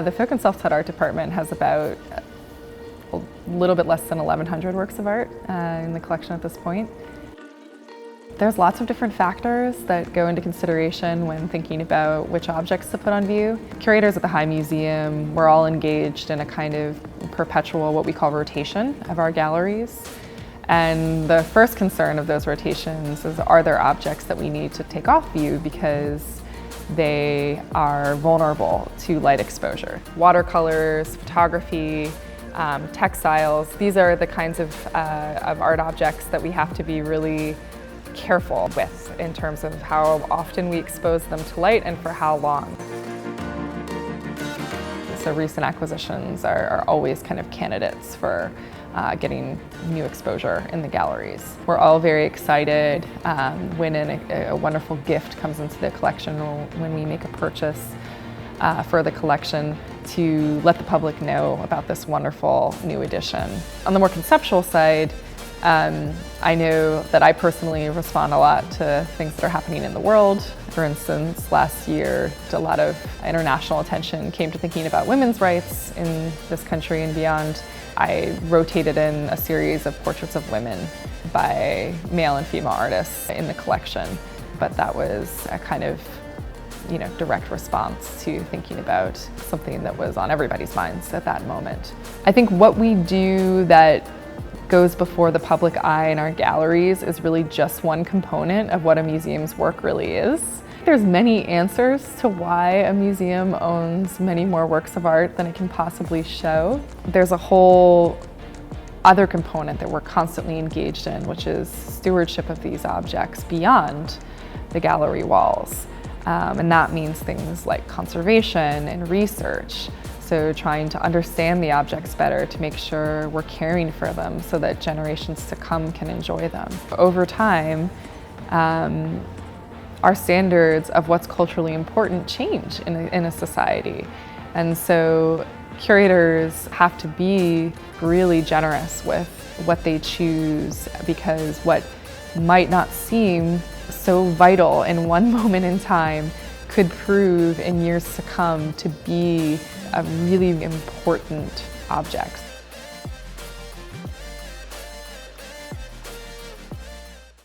The Folk and Self-Taught Art Department has about a little bit less than 1,100 works of art in the collection at this point. There's lots of different factors that go into consideration when thinking about which objects to put on view. Curators at the High Museum, we're all engaged in a kind of perpetual, what we call rotation of our galleries. And the first concern of those rotations is, are there objects that we need to take off view because they are vulnerable to light exposure? Watercolors, photography, textiles, these are the kinds of art objects that we have to be really careful with in terms of how often we expose them to light and for how long. So recent acquisitions are always kind of candidates for getting new exposure in the galleries. We're all very excited when a wonderful gift comes into the collection, or when we make a purchase for the collection, to let the public know about this wonderful new addition. On the more conceptual side, I know that I personally respond a lot to things that are happening in the world. For instance, last year, a lot of international attention came to thinking about women's rights in this country and beyond. I rotated in a series of portraits of women by male and female artists in the collection, but that was a kind of direct response to thinking about something that was on everybody's minds at that moment. I think what we do that goes before the public eye in our galleries is really just one component of what a museum's work really is. There's many answers to why a museum owns many more works of art than it can possibly show. There's a whole other component that we're constantly engaged in, which is stewardship of these objects beyond the gallery walls. And that means things like conservation and research. So trying to understand the objects better to make sure we're caring for them so that generations to come can enjoy them. Over time, our standards of what's culturally important change in a society. And so curators have to be really generous with what they choose, because what might not seem so vital in one moment in time could prove in years to come to be a really important object.